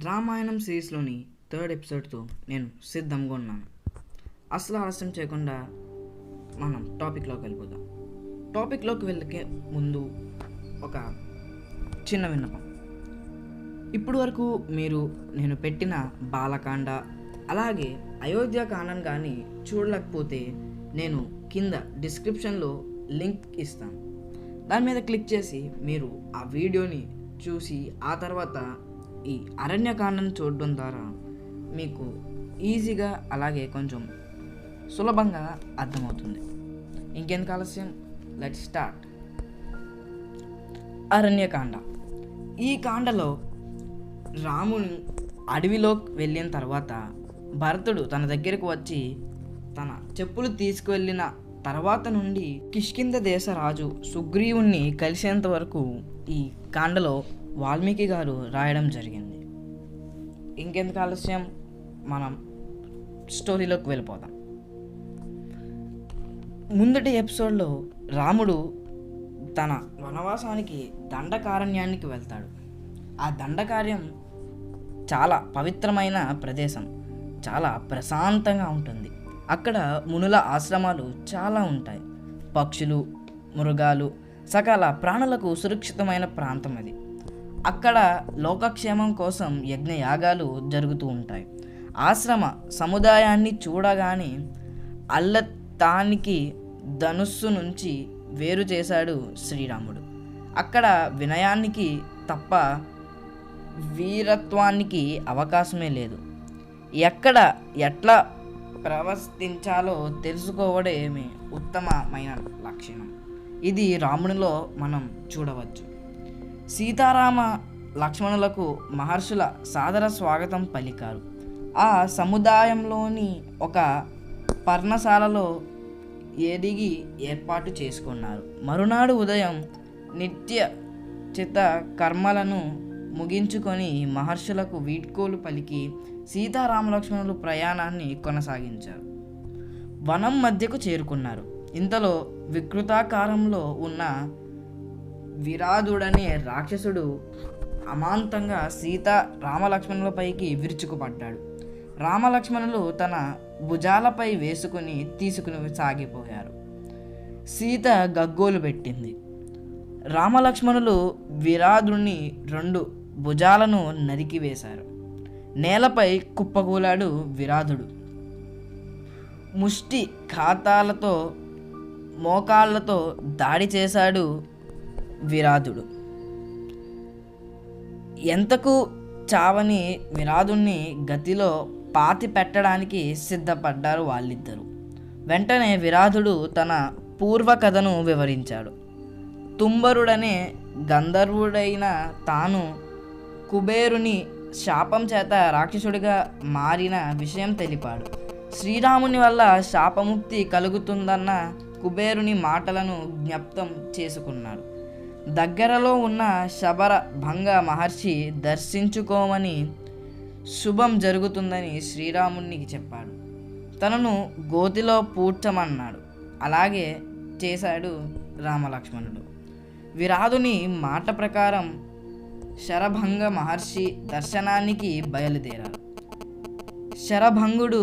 Ramayanam సిరీస్లోని third ఎపిసోడ్తో నేను సిద్ధంగా ఉన్నాను. అసలు ఆలస్యం చేయకుండా మనం టాపిక్లోకి వెళ్ళిపోదాం. టాపిక్లోకి వెళ్ళకే ముందు ఒక చిన్న విన్నపం. ఇప్పుడు వరకు మీరు నేను పెట్టిన బాలకాండ అలాగే అయోధ్యకాండం కానీ చూడలేకపోతే నేను కింద డిస్క్రిప్షన్లో లింక్ ఇస్తాను. దాని మీద క్లిక్ చేసి మీరు ఆ వీడియోని చూసి ఆ తర్వాత ఈ అరణ్యకాండను చూడడం ద్వారా మీకు ఈజీగా అలాగే కొంచెం సులభంగా అర్థమవుతుంది. ఇంకెందుకు ఆలస్యం, లెట్స్ స్టార్ట్. అరణ్యకాండ. ఈ కాండలో రాముని అడవిలోకి వెళ్ళిన తర్వాత భరతుడు తన దగ్గరకు వచ్చి తన చెప్పులు తీసుకువెళ్ళిన తర్వాత నుండి కిష్కింద దేశ రాజు సుగ్రీవుణ్ణి కలిసేంత వరకు ఈ కాండలో వాల్మీకి గారు రాయడం జరిగింది. ఇంకెందుకు ఆలస్యం, మనం స్టోరీలోకి వెళ్ళిపోదాం. ముందటి ఎపిసోడ్లో రాముడు తన వనవాసానికి దండకారణ్యానికి వెళ్తాడు. ఆ దండకార్యం చాలా పవిత్రమైన ప్రదేశం, చాలా ప్రశాంతంగా ఉంటుంది. అక్కడ మునుల ఆశ్రమాలు చాలా ఉంటాయి. పక్షులు, మృగాలు, సకల ప్రాణులకు సురక్షితమైన ప్రాంతం అది. అక్కడ లోకక్షేమం కోసం యజ్ఞయాగాలు జరుగుతూ ఉంటాయి. ఆశ్రమ సముదాయాన్ని చూడగానే అల్లతానికి ధనుస్సు నుంచి వేరు చేశాడు శ్రీరాముడు. అక్కడ వినయానికి తప్ప వీరత్వానికి అవకాశమే లేదు. ఎక్కడ ఎట్లా ప్రవర్తించాలో తెలుసుకోవడమే ఉత్తమమైన లక్షణం. ఇది రామునిలో మనం చూడవచ్చు. సీతారామ లక్ష్మణులకు మహర్షుల సాదర స్వాగతం పలికారు. ఆ సముదాయంలోని ఒక పర్ణశాలలో ఎదిగి ఏర్పాటు చేసుకున్నారు. మరునాడు ఉదయం నిత్య చిత కర్మలను ముగించుకొని మహర్షులకు వీడ్కోలు పలికి సీతారామలక్ష్మణులు ప్రయాణాన్ని కొనసాగించారు. వనం మధ్యకు చేరుకున్నారు. ఇంతలో వికృతాకారంలో ఉన్న విరాధుడనే రాక్షసుడు అమాంతంగా సీత రామలక్ష్మణులపైకి విరుచుకుపడ్డాడు. రామలక్ష్మణులు తన భుజాలపై వేసుకుని తీసుకుని సాగిపోయారు. సీత గగ్గోలు పెట్టింది. రామలక్ష్మణులు విరాధుడిని 2 భుజాలను నరికివేశారు. నేలపై కుప్పకూలాడు విరాధుడు. ముష్టి ఖాతాలతో మోకాళ్లతో దాడి చేశాడు విరాధుడు. ఎంతకు చావని విరాధుణ్ణి గతిలో పాతి పెట్టడానికి సిద్ధపడ్డారు వాళ్ళిద్దరూ. వెంటనే విరాధుడు తన పూర్వ కథను వివరించాడు. తుంబరుడనే గంధర్వుడైన తాను కుబేరుని శాపం చేత రాక్షసుడిగా మారిన విషయం తెలిపాడు. శ్రీరాముని వల్ల శాపముక్తి కలుగుతుందన్న కుబేరుని మాటలను జ్ఞప్తం చేసుకున్నాడు. దగ్గరలో ఉన్న శబర భంగ మహర్షి దర్శించుకోమని, శుభం జరుగుతుందని శ్రీరామునికి చెప్పాడు. తనను గోతిలో పూడ్చమన్నాడు. అలాగే చేశాడు రామలక్ష్మణుడు. విరాధుని మాట ప్రకారం శరభంగ మహర్షి దర్శనానికి బయలుదేరారు. శరభంగుడు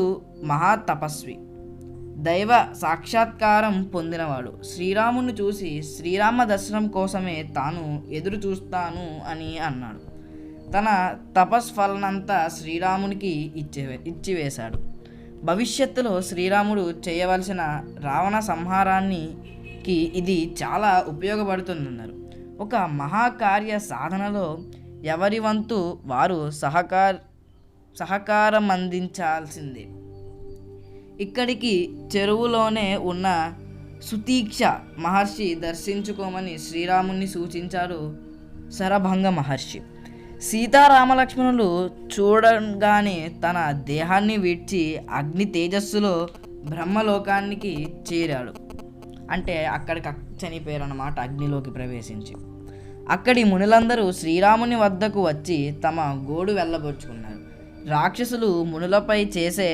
మహాతపస్వి, దైవ సాక్షాత్కారం పొందినవాడు. శ్రీరాముని చూసి శ్రీరామ దర్శనం కోసమే తాను ఎదురు చూస్తాను అని అన్నాడు. తన తపస్ఫలనంతా శ్రీరామునికి ఇచ్చివేశాడు. భవిష్యత్తులో శ్రీరాముడు చేయవలసిన రావణ సంహారానికి ఇది చాలా ఉపయోగపడుతుందన్నారు. ఒక మహాకార్య సాధనలో ఎవరి వంతు వారు సహకారం అందించాల్సిందే. ఇక్కడికి చెరువులోనే ఉన్న సుతీక్ష మహర్షి దర్శించుకోమని శ్రీరాముని సూచించారు శరభంగ మహర్షి. సీతారామలక్ష్మణులు చూడగానే తన దేహాన్ని విడిచి అగ్ని తేజస్సులో బ్రహ్మలోకానికి చేరాడు. అంటే అక్కడికి చనిపోయారు అన్నమాట, అగ్నిలోకి ప్రవేశించి. అక్కడి మునులందరూ శ్రీరాముని వద్దకు వచ్చి తమ గోడు వెళ్ళబోచుకున్నారు. రాక్షసులు మునులపై చేసే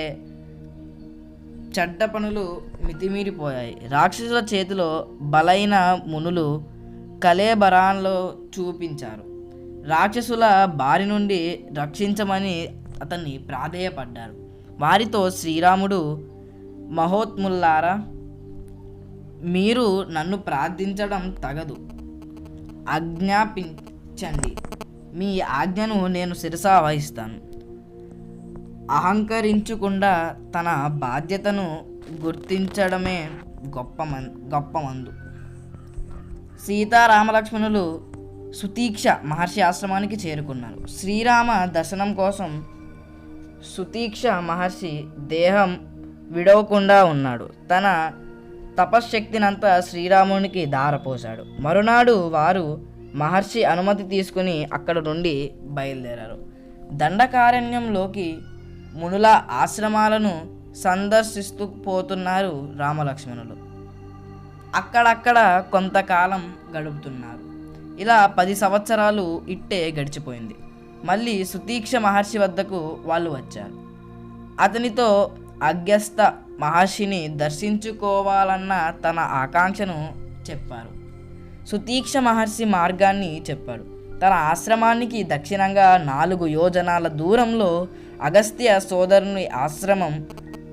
చెడ్డ పనులు మితిమీరిపోయాయి. రాక్షసుల చేతిలో బలైన మునులు కళేబరాల్లో చూపించారు. రాక్షసుల బారి నుండి రక్షించమని అతన్ని ప్రాధేయపడ్డారు. వారితో శ్రీరాముడు, మహోత్ముల్లారా, మీరు నన్ను ప్రార్థించడం తగదు, ఆజ్ఞాపించండి, మీ ఆజ్ఞను నేను శిరసా వహిస్తాను. అహంకరించకుండా తన బాధ్యతను గుర్తించడమే గొప్ప మందు. సీతారామలక్ష్మణులు సుతీక్ష మహర్షి ఆశ్రమానికి చేరుకున్నారు. శ్రీరామ దర్శనం కోసం సుతీక్ష మహర్షి దేహం విడవకుండా ఉన్నాడు. తన తపశ్శక్తినంతా శ్రీరామునికి ధారపోశాడు. మరునాడు వారు మహర్షి అనుమతి తీసుకుని అక్కడ నుండి బయలుదేరారు. దండకారణ్యంలోకి మునుల ఆశ్రమాలను సందర్శిస్తూ పోతున్నారు రామలక్ష్మణులు. అక్కడక్కడ కొంతకాలం గడుపుతున్నారు. ఇలా 10 సంవత్సరాలు ఇట్టే గడిచిపోయింది. మళ్ళీ సుతీక్ష మహర్షి వద్దకు వాళ్ళు వచ్చారు. అతనితో అగస్త్య మహర్షిని దర్శించుకోవాలన్న తన ఆకాంక్షను చెప్పారు. సుతీక్ష మహర్షి మార్గాన్ని చెప్పాడు. తన ఆశ్రమానికి దక్షిణంగా 4 యోజనాల దూరంలో అగస్త్య సోదరుని ఆశ్రమం,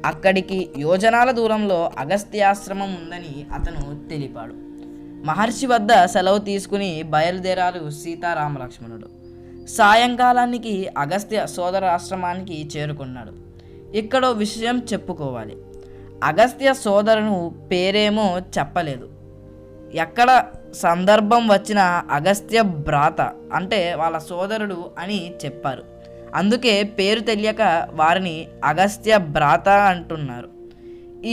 అక్కడికి యోజనాల దూరంలో అగస్త్యాశ్రమం ఉందని అతను తెలిపాడు. మహర్షి వద్ద సెలవు తీసుకుని బయలుదేరారు సీతారామలక్ష్మణుడు. సాయంకాలానికి అగస్త్య సోదర ఆశ్రమానికి చేరుకున్నాడు. ఇక్కడో విషయం చెప్పుకోవాలి. అగస్త్య సోదరును పేరేమో చెప్పలేదు. ఎక్కడ సందర్భం వచ్చిన అగస్త్య భ్రాత అంటే వాళ్ళ సోదరుడు అని చెప్పారు. అందుకే పేరు తెలియక వారిని అగస్త్య భ్రాత అంటున్నారు.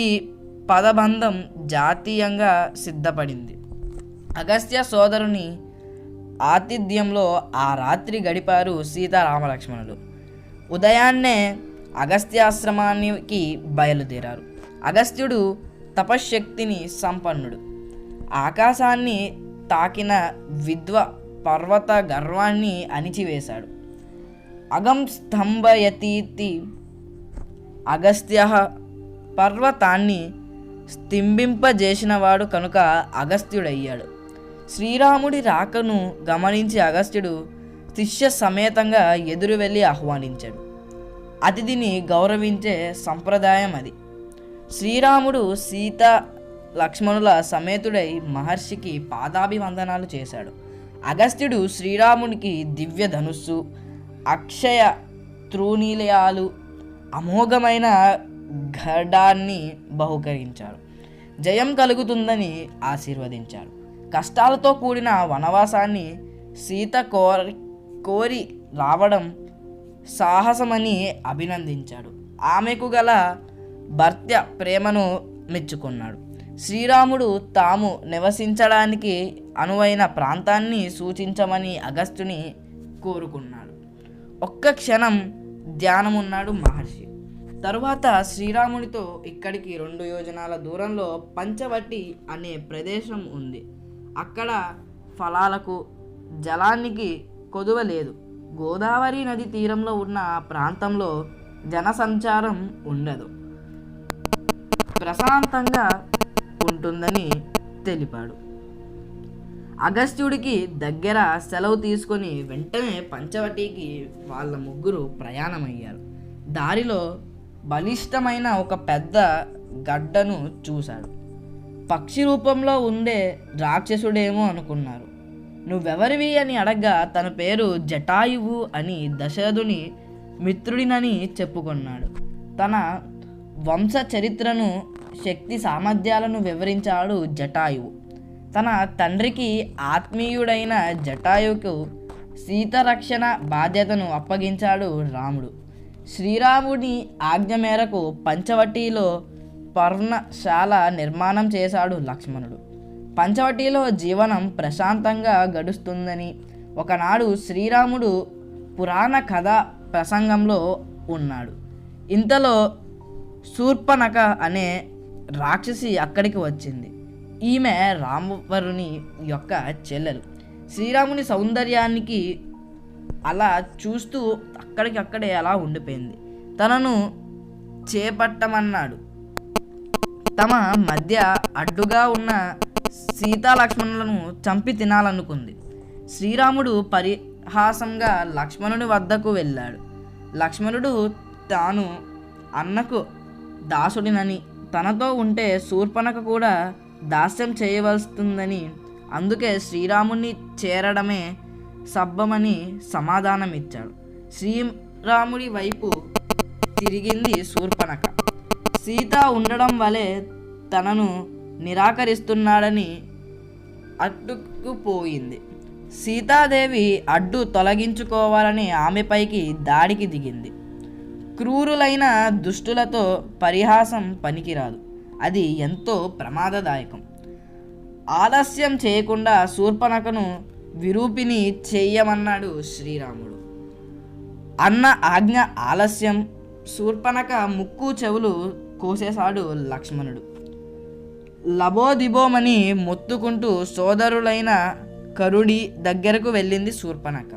ఈ పదబంధం జాతీయంగా సిద్ధపడింది. అగస్త్య సోదరుని ఆతిథ్యంలో ఆ రాత్రి గడిపారు సీతారామలక్ష్మణులు. ఉదయాన్నే అగస్త్యాశ్రమానికి బయలుదేరారు. అగస్త్యుడు తపశ్శక్తిని సంపన్నుడు. ఆకాశాన్ని తాకిన విద్వ పర్వత గర్వాన్ని అణిచివేశాడు. అగం స్తంభయతీతి అగస్త్య పర్వతాన్ని స్తంభింపజేసినవాడు కనుక అగస్త్యుడయ్యాడు. శ్రీరాముడి రాకను గమనించి అగస్త్యుడు శిష్య సమేతంగా ఎదురు వెళ్ళి ఆహ్వానించాడు. అతిథిని గౌరవించే సంప్రదాయం అది. శ్రీరాముడు సీత లక్ష్మణుల సమేతుడై మహర్షికి పాదాభివందనాలు చేశాడు. అగస్త్యుడు శ్రీరామునికి దివ్య ధనుస్సు, అక్షయ త్రూనీలయాలు, అమోఘమైన గడాన్ని బహుకరించాడు. జయం కలుగుతుందని ఆశీర్వదించాడు. కష్టాలతో కూడిన వనవాసాన్ని సీత కోరి రావడం సాహసమని అభినందించాడు. ఆమెకు గల భర్త ప్రేమను మెచ్చుకున్నాడు. శ్రీరాముడు తాము నివసించడానికి అనువైన ప్రాంతాన్ని సూచించమని అగస్త్యుని కోరుకున్నాడు. ఒక్క క్షణం ధ్యానమున్నాడు మహర్షి. తరువాత శ్రీరామునితో ఇక్కడికి 2 యోజనాల దూరంలో పంచవటి అనే ప్రదేశం ఉంది. అక్కడ ఫలాలకు జలానికి కొదువ లేదు. గోదావరి నది తీరంలో ఉన్న ప్రాంతంలో జనసంచారం ఉండదు, ప్రశాంతంగా ఉంటుందని తెలిపాడు. అగస్త్యుడికి దగ్గర సెలవు తీసుకొని వెంటనే పంచవటికి వాళ్ళ ముగ్గురు ప్రయాణమయ్యారు. దారిలో బలిష్టమైన ఒక పెద్ద గడ్డను చూశాడు. పక్షి రూపంలో ఉండే రాక్షసుడేమో అనుకున్నారు. నువ్వెవరివి అని అడగ్గా తన పేరు జటాయువు అని దశరథుని మిత్రుడినని చెప్పుకున్నాడు. తన వంశ చరిత్రను, శక్తి సామర్థ్యాలను వివరించాడు జటాయువు. తన తండ్రికి ఆత్మీయుడైన జటాయువుకు సీతరక్షణ బాధ్యతను అప్పగించాడు రాముడు. శ్రీరాముడి ఆజ్ఞ మేరకు పంచవటిలో పర్ణశాల నిర్మాణం చేశాడు లక్ష్మణుడు. పంచవటిలో జీవనం ప్రశాంతంగా గడుస్తుందని ఒకనాడు శ్రీరాముడు పురాణ కథ ప్రసంగంలో ఉన్నాడు. ఇంతలో శూర్పణఖ అనే రాక్షసి అక్కడికి వచ్చింది. ఈమె రామవరుని యొక్క చెల్లెలు. శ్రీరాముని సౌందర్యానికి అలా చూస్తూ అక్కడికక్కడే అలా ఉండిపోయింది. తనను చేపట్టమన్నాడు. తమ మధ్య అడ్డుగా ఉన్న సీతాలక్ష్మణులను చంపి తినాలనుకుంది. శ్రీరాముడు పరిహాసంగా లక్ష్మణుడి వద్దకు వెళ్ళాడు. లక్ష్మణుడు తాను అన్నకు దాసుడినని, తనతో ఉంటే శూర్పణఖ కూడా దాస్యం చేయవలసిందని, అందుకే శ్రీరాముణ్ణి చేరడమే సబ్బమని సమాధానమిచ్చాడు. శ్రీరాముడి వైపు తిరిగింది శూర్పణఖ. సీత ఉండడం వలె తనను నిరాకరిస్తున్నాడని అడ్డుకుపోయింది. సీతాదేవి అడ్డు తొలగించుకోవాలని ఆమెపైకి దాడికి దిగింది. క్రూరులైన దుష్టులతో పరిహాసం పనికిరాదు, అది ఎంతో ప్రమాదదాయకం. ఆలస్యం చేయకుండా శూర్పణఖను విరూపిని చెయ్యమన్నాడు శ్రీరాముడు. అన్న ఆజ్ఞ ఆలస్యం. శూర్పణఖ ముక్కు చెవులు కోసేశాడు లక్ష్మణుడు. లబోదిబోమని మొత్తుకుంటూ సోదరులైన కరుడి దగ్గరకు వెళ్ళింది శూర్పణఖ.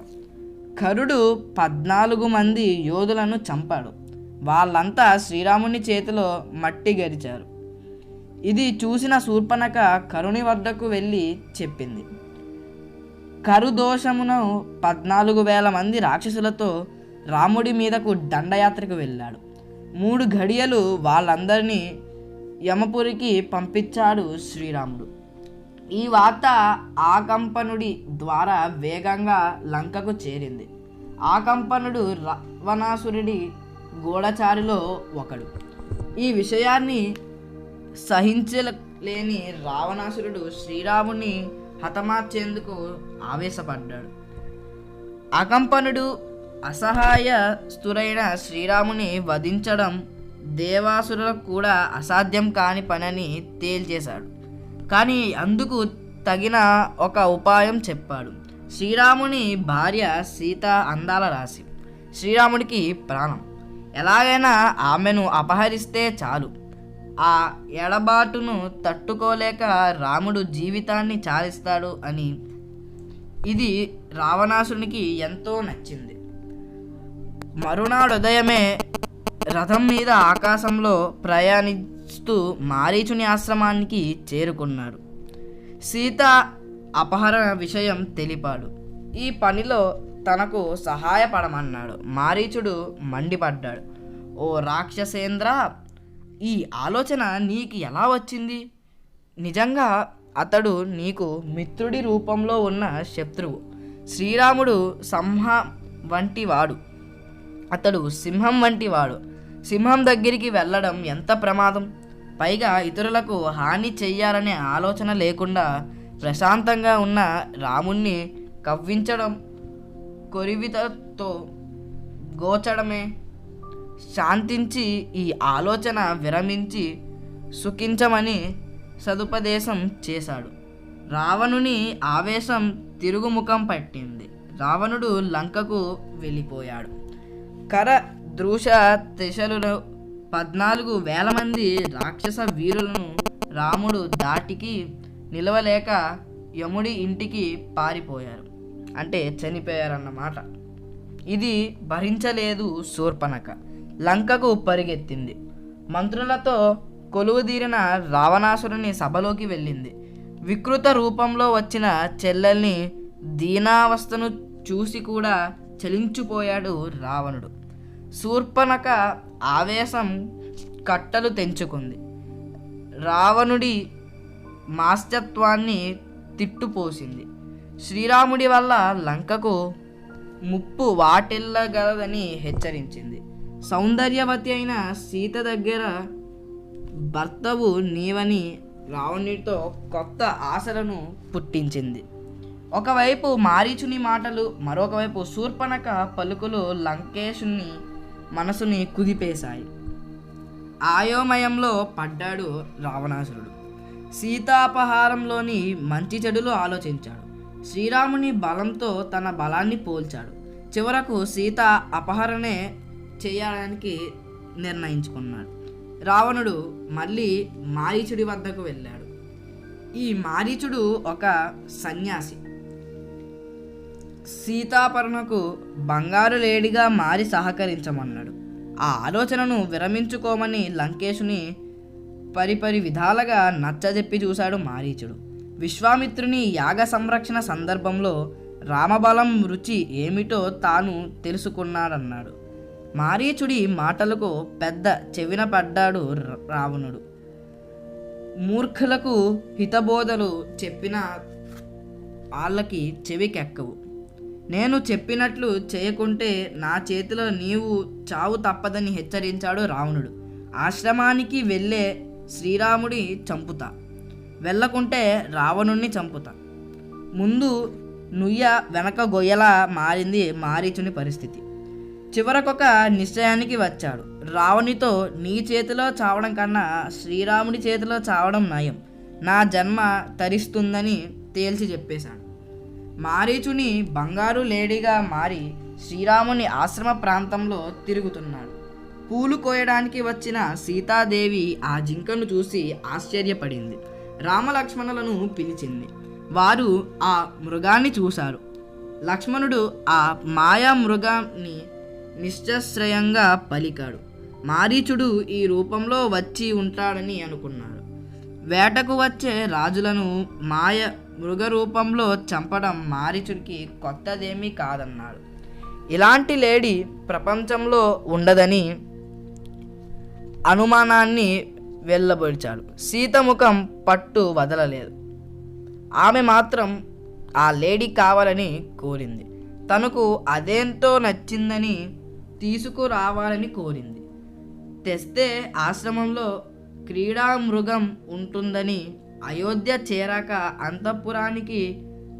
కరుడు 14 మంది యోధులను చంపాడు. వాళ్ళంతా శ్రీరాముని చేతిలో మట్టి గరిచారు. ఇది చూసిన శూర్పణఖ కరుని వద్దకు వెళ్ళి చెప్పింది. కరుదోషమును 14,000 మంది రాక్షసులతో రాముడి మీదకు దండయాత్రకు వెళ్ళాడు. 3 ఘడియలు వాళ్ళందరినీ యమపురికి పంపించాడు శ్రీరాముడు. ఈ వార్త ఆకంపనుడి ద్వారా వేగంగా లంకకు చేరింది. ఆకంపనుడు రావణాసురుడి గూఢచారిలో ఒకడు. ఈ విషయాన్ని సహించలేని రావణాసురుడు శ్రీరాముని హతమార్చేందుకు ఆవేశపడ్డాడు. ఆకంపనుడు అసహాయస్తుడైన శ్రీరాముని వధించడం దేవాసురులకు కూడా అసాధ్యం కాని పనని తేల్చేశాడు. కానీ అందుకు తగిన ఒక ఉపాయం చెప్పాడు. శ్రీరాముని భార్య సీత అందాల రాశి, శ్రీరాముడికి ప్రాణం. ఎలాగైనా ఆమెను అపహరిస్తే చాలు. ఆ ఎడబాటును తట్టుకోలేక రాముడు జీవితాన్ని చాలిస్తాడు అని. ఇది రావణాసునికి ఎంతో నచ్చింది. మరునాడు ఉదయమే రథం మీద ఆకాశంలో ప్రయాణిస్తూ మారీచుని ఆశ్రమానికి చేరుకున్నాడు. సీత అపహరణ విషయం తెలిపాడు. ఈ పనిలో తనకు సహాయపడమన్నాడు. మారీచుడు మండిపడ్డాడు. ఓ రాక్షసేంద్ర, ఈ ఆలోచన నీకు ఎలా వచ్చింది? నిజంగా అతడు నీకు మిత్రుడి రూపంలో ఉన్న శత్రువు. శ్రీరాముడు అతడు సింహం వంటి వాడు. సింహం దగ్గరికి వెళ్ళడం ఎంత ప్రమాదం. పైగా ఇతరులకు హాని చెయ్యాలనే ఆలోచన లేకుండా ప్రశాంతంగా ఉన్న రాముణ్ణి కవ్వించడం, కొరివితతో గోచడమే. శాంతించి ఈ ఆలోచన విరమించి సుఖించమని సదుపదేశం చేశాడు. రావణుని ఆవేశం తిరుగుముఖం పట్టింది. రావణుడు లంకకు వెళ్ళిపోయాడు. కర దృశ త్రిశలులు 14,000 మంది రాక్షస వీరులను రాముడు దాటికి నిలవలేక యముడి ఇంటికి పారిపోయారు. అంటే చనిపోయారన్నమాట. ఇది భరించలేదు శూర్పణఖ. లంకకు పరిగెత్తింది. మంత్రులతో కొలువుదీరిన రావణాసురుని సభలోకి వెళ్ళింది. వికృత రూపంలో వచ్చిన చెల్లెల్ని దీనావస్థను చూసి కూడా చలించిపోయాడు రావణుడు. శూర్పణఖ ఆవేశం కట్టలు తెంచుకుంది. రావణుడి మాస్టత్వాన్ని తిట్టుపోసింది. శ్రీరాముడి వల్ల లంకకు ముప్పు వాటిల్లగలదని హెచ్చరించింది. సౌందర్యవతి అయిన సీత దగ్గర భర్తవు నీవని రావణుడితో కొత్త ఆశలను పుట్టించింది. ఒకవైపు మారీచుని మాటలు, మరొకవైపు శూర్పణఖ పలుకులు లంకేశుని మనసుని కుదిపేశాయి. ఆయోమయంలో పడ్డాడు రావణాసురుడు. సీతాపహారంలోని మంచి చెడులు ఆలోచించాడు. శ్రీరాముని బలంతో తన బలాన్ని పోల్చాడు. చివరకు సీత అపహరణే చేయడానికి నిర్ణయించుకున్నాడు. రావణుడు మళ్ళీ మారీచుడి వద్దకు వెళ్ళాడు. ఈ మారీచుడు ఒక సన్యాసి. సీతాపహరణకు బంగారు లేడిగా మారి సహకరించమన్నాడు. ఆ ఆలోచనను విరమించుకోమని లంకేశుని పరిపరి విధాలుగా నచ్చజెప్పి చూశాడు మారీచుడు. విశ్వామిత్రుని యాగ సంరక్షణ సందర్భంలో రామబలం రుచి ఏమిటో తాను తెలుసుకున్నాడన్నాడు. మారీచుడి మాటలకు పెద్ద చెవిన పడ్డాడు రావణుడు. మూర్ఖులకు హితబోధలు చెప్పిన వాళ్ళకి చెవికెక్కవు. నేను చెప్పినట్లు చేయకుంటే నా చేతిలో నీవు చావు తప్పదని హెచ్చరించాడు రావణుడు. ఆశ్రమానికి వెళ్ళే శ్రీరాముడి చంపుతా, వెళ్ళకుంటే రావణుణ్ణి చంపుతా. ముందు నుయ్య వెనక గొయ్యలా మారింది మారీచుని పరిస్థితి. చివరకొక నిశ్చయానికి వచ్చాడు. రావణునితో నీ చేతిలో చావడం కన్నా శ్రీరాముడి చేతిలో చావడం నయం, నా జన్మ తరిస్తుందని తేల్చి చెప్పేశాడు. మారీచుని బంగారు లేడీగా మారి శ్రీరాముని ఆశ్రమ ప్రాంతంలో తిరుగుతున్నాడు. పూలు కోయడానికి వచ్చిన సీతాదేవి ఆ జింకను చూసి ఆశ్చర్యపడింది. రామలక్ష్మణులను పిలిచింది. వారు ఆ మృగాన్ని చూశారు. లక్ష్మణుడు ఆ మాయా మృగాన్ని నిశ్చశ్రయంగా పలికాడు. మారీచుడు ఈ రూపంలో వచ్చి ఉంటాడని అనుకున్నాడు. వేటకు వచ్చే రాజులను మాయ మృగ రూపంలో చంపడం మారీచుడికి కొత్తదేమీ కాదన్నాడు. ఇలాంటి లేడీ ప్రపంచంలో ఉండదని అనుమానాన్ని వెళ్ళబడిచాడు. సీత ముఖం పట్టు వదలలేదు. ఆమె మాత్రం ఆ లేడీ కావాలని కోరింది. తనకు అదేంతో నచ్చిందని తీసుకురావాలని కోరింది. తెస్తే ఆశ్రమంలో క్రీడా మృగం ఉంటుందని, అయోధ్య చేరాక అంతఃపురానికి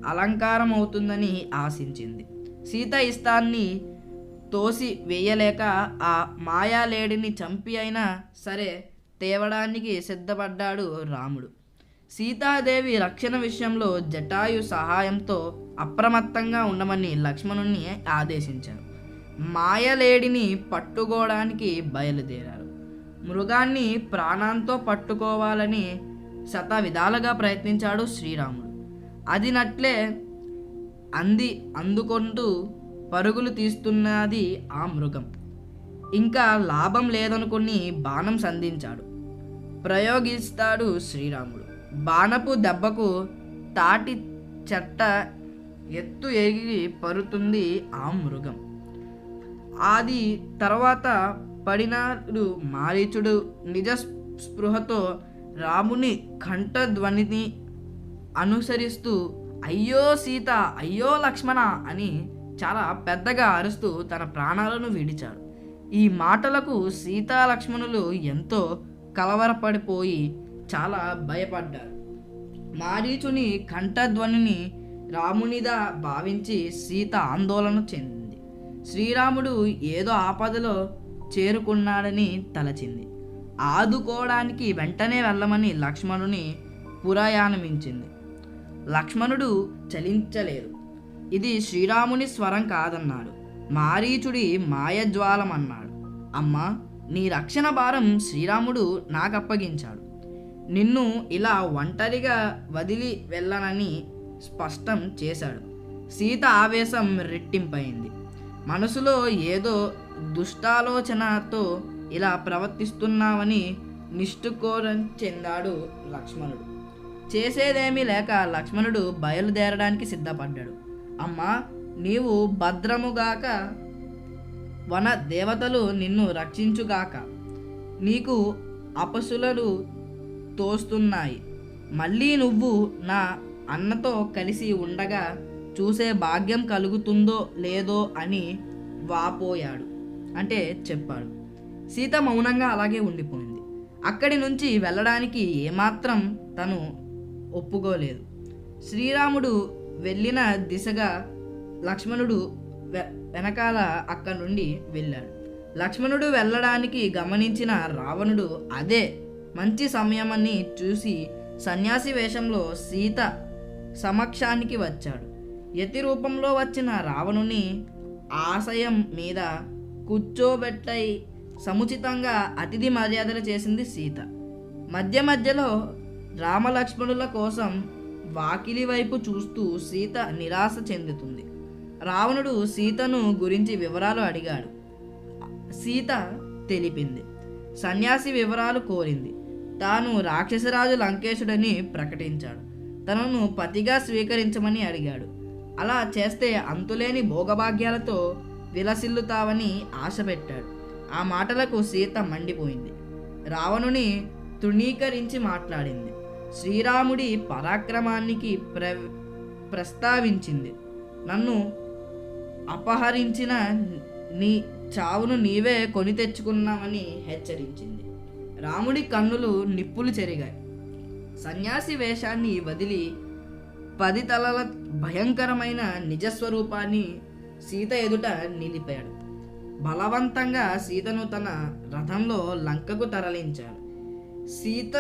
అలంకారం అవుతుందని ఆశించింది. సీత ఇష్టాన్ని తోసి వేయలేక ఆ మాయాలేడిని చంపి అయినా సరే తేవడానికి సిద్ధపడ్డాడు రాముడు. సీతాదేవి రక్షణ విషయంలో జటాయు సహాయంతో అప్రమత్తంగా ఉండమని లక్ష్మణుణ్ణి ఆదేశించారు. మాయలేడిని పట్టుకోవడానికి బయలుదేరారు. మృగాన్ని ప్రాణంతో పట్టుకోవాలని శత విధాలుగా ప్రయత్నించాడు శ్రీరాముడు. అది నట్లే అందుకుంటూ పరుగులు తీస్తున్నది ఆ మృగం. ఇంకా లాభం లేదనుకుని బాణం సంధించాడు. ప్రయోగిస్తాడు శ్రీరాముడు. బాణపు దెబ్బకు తాటి చెట్ట ఎత్తు ఎగిరి పరుతుంది ఆ మృగం. అది తర్వాత పడినాడు. మారీచుడు నిజ స్పృహతో రాముని కంఠధ్వనిని అనుసరిస్తూ అయ్యో సీత, అయ్యో లక్ష్మణ అని చాలా పెద్దగా అరుస్తూ తన ప్రాణాలను విడిచాడు. ఈ మాటలకు సీతా లక్ష్మణులు ఎంతో కలవరపడిపోయి చాలా భయపడ్డారు. మారీచుని కంఠధ్వనిని రామునిదా భావించి సీత ఆందోళన చెందింది. శ్రీరాముడు ఏదో ఆపదలో చేరుకున్నాడని తలచింది. ఆదుకోవడానికి వెంటనే వెళ్ళమని లక్ష్మణుని పురయానమించింది. లక్ష్మణుడు చలించలేదు. ఇది శ్రీరాముని స్వరం కాదన్నాడు. మారీచుడి మాయజ్వాలం అన్నాడు. అమ్మా, నీ రక్షణ భారం శ్రీరాముడు నాకప్పగించాడు. నిన్ను ఇలా ఒంటరిగా వదిలి వెళ్ళనని స్పష్టం చేశాడు. సీత ఆవేశం రెట్టింపైంది. మనసులో ఏదో దుష్టాలోచనతో ఇలా ప్రవర్తిస్తున్నావని నిష్ఠుకోరం చెందాడు లక్ష్మణుడు. చేసేదేమీ లేక లక్ష్మణుడు బయలుదేరడానికి సిద్ధపడ్డాడు. అమ్మా, నీవు భద్రముగాక, వన దేవతలు నిన్ను రక్షించుగాక. నీకు అపసులను తోస్తున్నాయి. మళ్ళీ నువ్వు నా అన్నతో కలిసి ఉండగా చూసే భాగ్యం కలుగుతుందో లేదో అని వాపోయాడు, అంటే చెప్పాడు. సీత మౌనంగా అలాగే ఉండిపోయింది. అక్కడి నుంచి వెళ్ళడానికి ఏమాత్రం తను ఒప్పుకోలేదు. శ్రీరాముడు వెళ్ళిన దిశగా లక్ష్మణుడు వెనకాల అక్కడి నుండి వెళ్ళాడు. లక్ష్మణుడు వెళ్ళడానికి గమనించిన రావణుడు అదే మంచి సమయమని చూసి సన్యాసి వేషంలో సీత సమక్షానికి వచ్చాడు. యతి రూపంలో వచ్చిన రావణుని ఆశయం మీద కూర్చోబెట్టై సముచితంగా అతిథి మర్యాదలు చేసింది సీత. మధ్య మధ్యలో రామలక్ష్మణుల కోసం వాకిలి వైపు చూస్తూ సీత నిరాశ చెందుతుంది. రావణుడు సీతను గురించి వివరాలు అడిగాడు. సీత తెలిపింది. సన్యాసి వివరాలు కోరింది. తాను రాక్షసరాజు లంకేశుడని ప్రకటించాడు. తనను పతిగా స్వీకరించమని అడిగాడు. అలా చేస్తే అంతులేని భోగభాగ్యాలతో విలసిల్లుతావని ఆశ పెట్టాడు. ఆ మాటలకు సీత మండిపోయింది. రావణుని తృణీకరించి మాట్లాడింది. శ్రీరాముడి పరాక్రమానికి ప్రస్తావించింది. నన్ను అపహరించిన నీ చావును నీవే కొని తెచ్చుకున్నావని హెచ్చరించింది. రాముడి కన్నులు నిప్పులు చెరిగాయి. సన్యాసి వేషాన్ని వదిలి 10 తలల భయంకరమైన నిజస్వరూపాన్ని సీత ఎదుట నిలిపాడు. బలవంతంగా సీతను తన రథంలో లంకకు తరలించాడు. సీత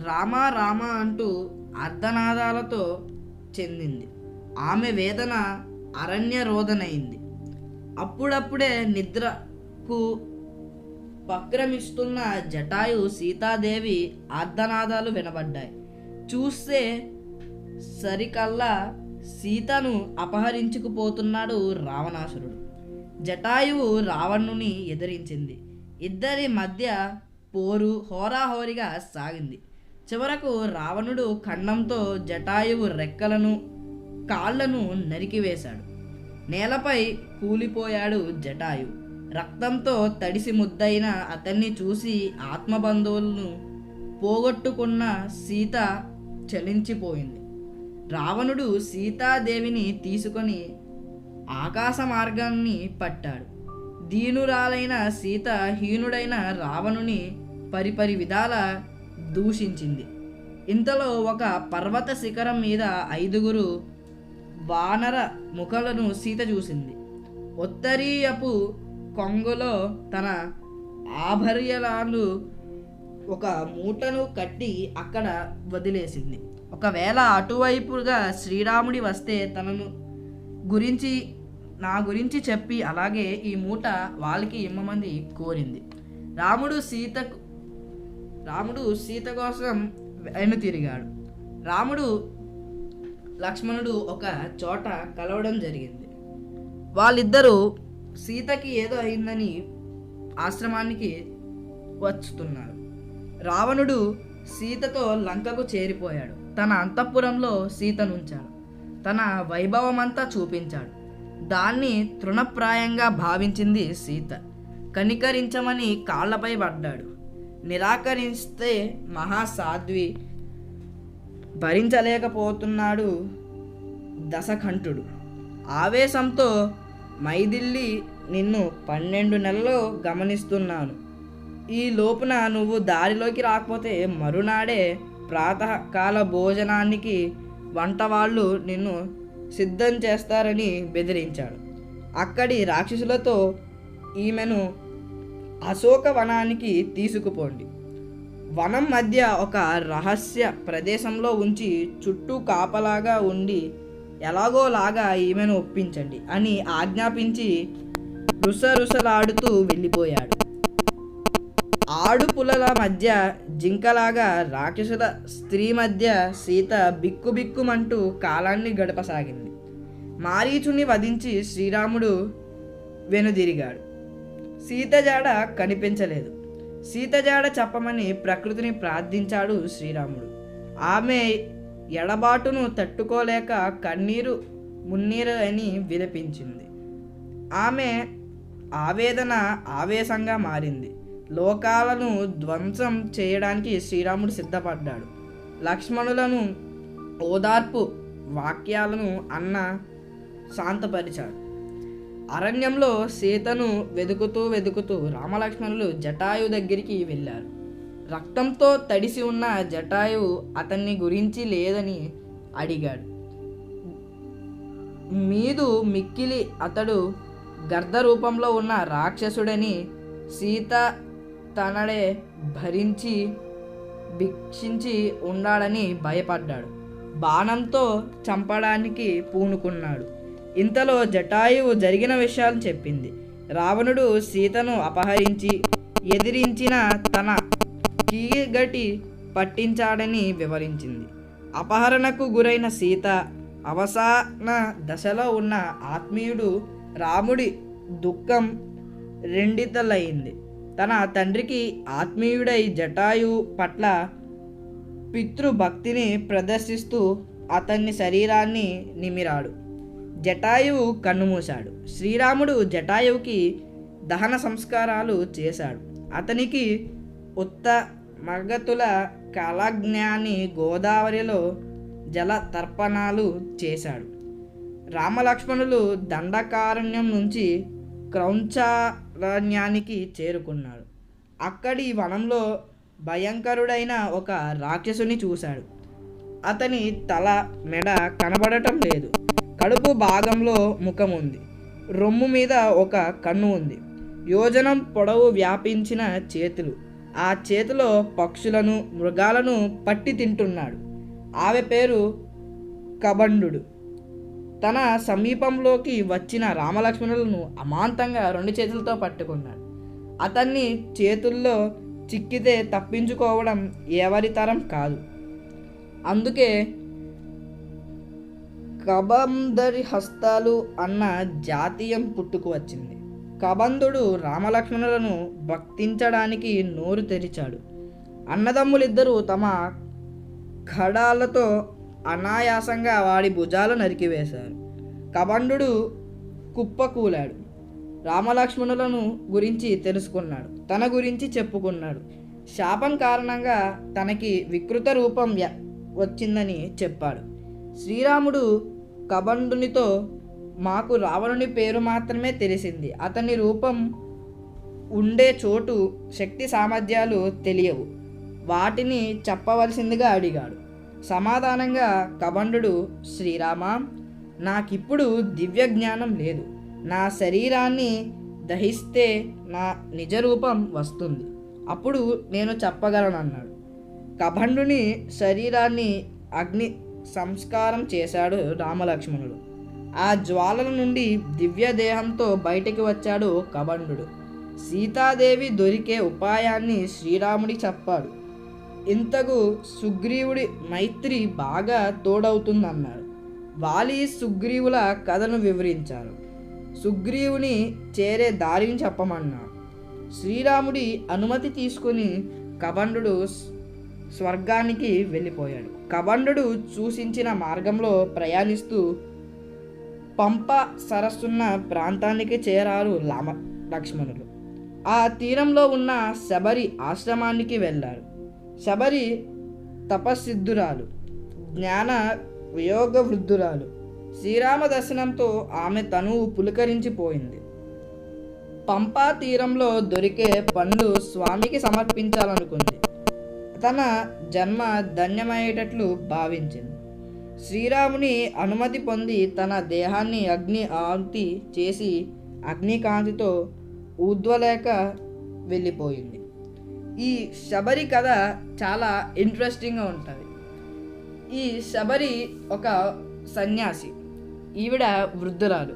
రామా రామా అంటూ అర్ధనాదాలతో చెందింది. ఆమె వేదన అరణ్య రోదనైంది. అప్పుడప్పుడే నిద్రకు పక్రమిస్తున్న జటాయు సీతాదేవి ఆర్ధనాదాలు వినబడ్డాయి. చూస్తే సరికల్లా సీతను అపహరించుకుపోతున్నాడు రావణాసురుడు. జటాయువు రావణుని ఎదిరించింది. ఇద్దరి మధ్య పోరు హోరాహోరీగా సాగింది. చివరకు రావణుడు ఖండంతో జటాయువు రెక్కలను కాళ్లను నరికివేశాడు. నేలపై కూలిపోయాడు జటాయు. రక్తంతో తడిసి ముద్దైన అతన్ని చూసి ఆత్మబంధువులను పోగొట్టుకున్న సీత చలించిపోయింది. రావణుడు సీతాదేవిని తీసుకొని ఆకాశ మార్గాన్ని పట్టాడు. దీనురాలైన సీత హీనుడైన రావణుని పరిపరి విధాల దూషించింది. ఇంతలో ఒక పర్వత శిఖరం మీద 5 వానర ముఖలను సీత చూసింది. ఉత్తరీయపు కొంగులో తన ఆభరణాలు ఒక మూటను కట్టి అక్కడ వదిలేసింది. ఒకవేళ అటువైపుగా శ్రీరాముడి వస్తే తనను గురించి నా గురించి చెప్పి అలాగే ఈ మూట వాళ్ళకి ఇమ్మమంది కోరింది. రాముడు సీత కోసం వెనుతిరిగాడు. రాముడు లక్ష్మణుడు ఒక చోట కలవడం జరిగింది. వాళ్ళిద్దరూ సీతకి ఏదో అయిందని ఆశ్రమానికి వచ్చుతున్నారు. రావణుడు సీతతో లంకకు చేరిపోయాడు. తన అంతఃపురంలో సీతనుంచాడు. తన వైభవమంతా చూపించాడు. దాన్ని తృణప్రాయంగా భావించింది సీత. కనికరించమని కాళ్లపై పడ్డాడు. నిరాకరిస్తే మహాసాధ్వి. భరించలేకపోతున్నాడు దశకంఠుడు. ఆవేశంతో మైథిలి నిన్ను 12 నెలలు గమనిస్తున్నాను. ఈ లోపున నువ్వు దారిలోకి రాకపోతే మరునాడే ప్రాతకాల భోజనానికి వంటవాళ్ళు నిన్ను సిద్ధం చేస్తారని బెదిరించాడు. అక్కడి రాక్షసులతో ఈమెను అశోకవనానికి తీసుకుపోండి. వనం మధ్య ఒక రహస్య ప్రదేశంలో ఉంచి చుట్టూ కాపలాగా ఉండి ఎలాగోలాగా ఈమెను ఒప్పించండి అని ఆజ్ఞాపించి రుసరుసలాడుతూ వెళ్ళిపోయాడు. ఆడుపులల మధ్య జింకలాగా రాక్షసుల స్త్రీ మధ్య సీత బిక్కుబిక్కుమంటూ కాలాన్ని గడపసాగింది. మారీచుని వధించి శ్రీరాముడు వెనుదిరిగాడు. సీత జాడ కనిపించలేదు. సీత జాడ చెప్పమని ప్రకృతిని ప్రార్థించాడు శ్రీరాముడు. ఆమె ఎడబాటును తట్టుకోలేక కన్నీరు మున్నీరు అని విలపించింది. ఆమె ఆవేదన ఆవేశంగా మారింది. లోకాలను ధ్వంసం చేయడానికి శ్రీరాముడు సిద్ధపడ్డాడు. లక్ష్మణులను ఓదార్పు వాక్యాలను అన్న శాంతపరిచాడు. అరణ్యంలో సీతను వెతుకుతూ రామలక్ష్మణులు జటాయు దగ్గరికి వెళ్ళారు. రక్తంతో తడిసి ఉన్న జటాయువు అతన్ని గురించి లేదని అడిగాడు. మీదు మిక్కిలి అతడు గర్ద రూపంలో ఉన్న రాక్షసుడని, సీత తనడే భరించి భిక్షించి ఉండాలని భయపడ్డాడు. బాణంతో చంపడానికి పూనుకున్నాడు. ఇంతలో జటాయువు జరిగిన విషయాలు చెప్పింది. రావణుడు సీతను అపహరించి ఎదిరించిన తన కీగటి పట్టించాడని వివరించింది. అపహరణకు గురైన సీత అవసాన దశలో ఉన్న ఆత్మీయుడు రాముడి దుఃఖం రెండితలైంది. తన తండ్రికి ఆత్మీయుడై జటాయు పట్ల పితృభక్తిని ప్రదర్శిస్తూ అతన్ని శరీరాన్ని నిమిరాడు. జటాయువు కన్నుమూశాడు. శ్రీరాముడు జటాయువుకి దహన సంస్కారాలు చేశాడు. అతనికి ఉత్త మగతుల కలజ్ఞాని గోదావరిలో జల తర్పణాలు చేశాడు. రామలక్ష్మణులు దండకారణ్యం నుంచి క్రౌంచారణ్యానికి చేరుకున్నాడు. అక్కడి వనంలో భయంకరుడైన ఒక రాక్షసుని చూశాడు. అతని తల మెడ కనబడటం లేదు. కడుపు భాగంలో ముఖం ఉంది. రొమ్ము మీద ఒక కన్ను ఉంది. యోజనం పొడవు వ్యాపించిన చేతులు. ఆ చేతిలో పక్షులను మృగాలను పట్టి తింటున్నాడు. ఆమె పేరు కబండు. తన సమీపంలోకి వచ్చిన రామలక్ష్మణులను అమాంతంగా 2 చేతులతో పట్టుకున్నాడు. అతన్ని చేతుల్లో చిక్కితే తప్పించుకోవడం ఎవరి తరం కాదు. అందుకే కబందరి హస్తాలు అన్న జాతీయం పుట్టుకు వచ్చింది. కబంధుడు రామలక్ష్మణులను భక్తించడానికి నోరు తెరిచాడు. అన్నదమ్ములిద్దరూ తమ ఖడాలతో అనాయాసంగా వాడి భుజాలు నరికివేశారు. కబంధుడు కుప్పకూలాడు. రామలక్ష్మణులను గురించి తెలుసుకున్నాడు. తన గురించి చెప్పుకున్నాడు. శాపం కారణంగా తనకి వికృత రూపం వచ్చిందని చెప్పాడు. శ్రీరాముడు కబంధునితో, మాకు రావణుని పేరు మాత్రమే తెలిసింది. అతని రూపం ఉండే చోటు శక్తి సామర్థ్యాలు తెలియవు. వాటిని చెప్పవలసిందిగా అడిగాడు. సమాధానంగా కబంధుడు, శ్రీరామ, నాకిప్పుడు దివ్య జ్ఞానం లేదు. నా శరీరాన్ని దహిస్తే నా నిజరూపం వస్తుంది. అప్పుడు నేను చెప్పగలనన్నాడు. కబంధుని శరీరాన్ని అగ్ని సంస్కారం చేశాడు రామలక్ష్మణుడు. ఆ జ్వాలల నుండి దివ్య దేహంతో బయటికి వచ్చాడు కబంధుడు. సీతాదేవి దొరికే ఉపాయాన్ని శ్రీరాముడికి చెప్పాడు. ఇంతకు సుగ్రీవుడి మైత్రి బాగా తోడవుతుందన్నాడు. వాలి సుగ్రీవుల కథను వివరించారు. సుగ్రీవుని చేరే దారిని చెప్పమన్నాడు. శ్రీరాముడి అనుమతి తీసుకుని కబంధుడు స్వర్గానికి వెళ్ళిపోయాడు. కబంధుడు సూచించిన మార్గంలో ప్రయాణిస్తూ పంప సరస్సున్న ప్రాంతానికి చేరారు లక్ష్మణులు. ఆ తీరంలో ఉన్న శబరి ఆశ్రమానికి వెళ్ళారు. శబరి తపస్సిద్ధురాలు, జ్ఞాన వియోగ వృద్ధురాలు. శ్రీరామ దర్శనంతో ఆమె తనువు పులకరించిపోయింది. పంపా తీరంలో దొరికే పండ్లు స్వామికి సమర్పించాలనుకుంది. తన జన్మ ధన్యమయ్యేటట్లు భావించింది. శ్రీరాముని అనుమతి పొంది తన దేహాన్ని అగ్ని ఆహుతి చేసి అగ్నికాంతితో ఊద్వలేక వెళ్ళిపోయింది. ఈ శబరి కథ చాలా ఇంట్రెస్టింగ్గా ఉంటుంది. ఈ శబరి ఒక సన్యాసి. ఈవిడ వృద్ధురాలు.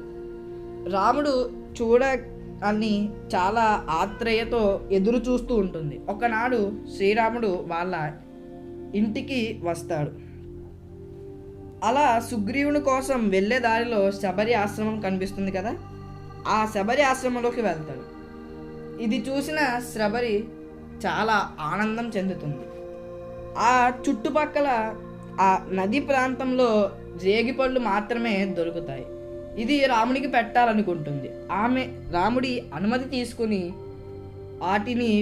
రాముడు చూడాలని చాలా ఆత్రేయతో ఎదురు చూస్తూ ఉంటుంది. ఒకనాడు శ్రీరాముడు వాళ్ళ ఇంటికి వస్తాడు. అలా సుగ్రీవుని కోసం వెళ్ళే దారిలో శబరి ఆశ్రమం కనిపిస్తుంది కదా, ఆ శబరి ఆశ్రమంలోకి వెళ్తాడు. ఇది చూసిన శబరి చాలా ఆనందం చెందుతుంది. ఆ చుట్టుపక్కల ఆ నది ప్రాంతంలో రేగిపళ్ళు మాత్రమే దొరుకుతాయి. ఇది రాముడికి పెట్టాలనుకుంటుంది. ఆమె రాముడి అనుమతి తీసుకుని వాటిని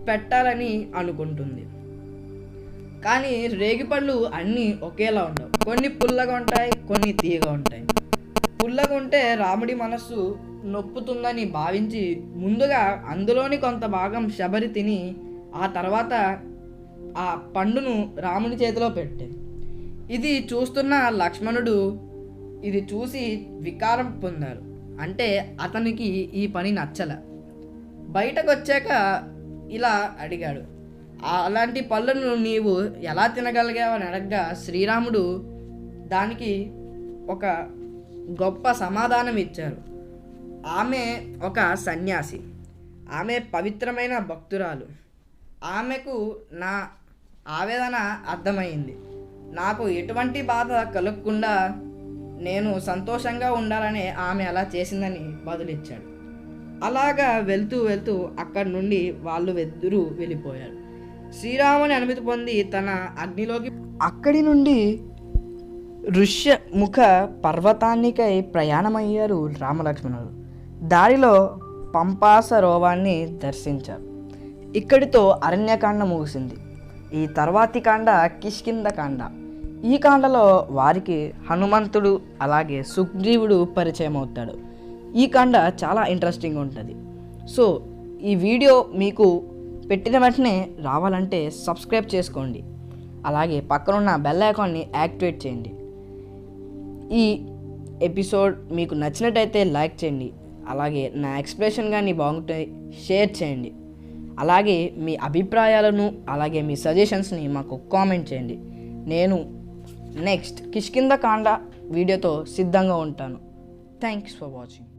పెట్టాలని అనుకుంటుంది. కానీ రేగిపళ్ళు అన్నీ ఒకేలా ఉండవు. కొన్ని పుల్లగా ఉంటాయి, కొన్ని తీయగా ఉంటాయి. పుల్లగా ఉంటే రాముడి మనస్సు నొప్పుతుందని భావించి ముందుగా అందులోని కొంత భాగం శబరి తిని ఆ తర్వాత ఆ పండును రాముడి చేతిలో పెట్టింది. ఇది చూస్తున్న లక్ష్మణుడు ఇది చూసి వికారం పొందారు. అంటే అతనికి ఈ పని నచ్చల. బయటకు వచ్చాక ఇలా అడిగాడు, అలాంటి పళ్ళను నీవు ఎలా తినగలిగావని అడగగా శ్రీరాముడు దానికి ఒక గొప్ప సమాధానం ఇచ్చారు. ఆమె ఒక సన్యాసి. ఆమె పవిత్రమైన భక్తురాలు. ఆమెకు నా ఆవేదన అర్థమైంది. నాకు ఎటువంటి బాధ కలగకుండా నేను సంతోషంగా ఉండాలని ఆమె అలా చేసిందని బదులిచ్చాడు. అలాగా వెళ్తూ వెళ్తూ అక్కడి నుండి వాళ్ళు వెదురు వెళ్ళిపోయారు. శ్రీరాముని అనుమతి పొంది తన అగ్నిలోకి అక్కడి నుండి ఋష్యముఖ పర్వతానికై ప్రయాణమయ్యారు రామలక్ష్మణులు. దారిలో పంపా సరోవరాన్ని దర్శించారు. ఇక్కడితో అరణ్యకాండ ముగిసింది. ఈ తర్వాతి కాండ కిష్కింధకాండ. ఈ కాండలో వారికి హనుమంతుడు అలాగే సుగ్రీవుడు పరిచయం అవుతాడు. ఈ కాండ చాలా ఇంట్రెస్టింగ్ ఉంటుంది. సో ఈ వీడియో మీకు పెట్టిన వెంటనే రావాలంటే సబ్స్క్రైబ్ చేసుకోండి. అలాగే పక్కనున్న బెల్ ఐకాన్ని యాక్టివేట్ చేయండి. ఈ ఎపిసోడ్ మీకు నచ్చినట్టయితే లైక్ చేయండి. అలాగే నా ఎక్స్ప్రెషన్ కానీ బాగుంటే షేర్ చేయండి. అలాగే మీ అభిప్రాయాలను అలాగే మీ సజెషన్స్ని మాకు కామెంట్ చేయండి. నేను నెక్స్ట్ కిష్కింధకాండ వీడియోతో సిద్ధంగా ఉంటాను. Thanks for watching.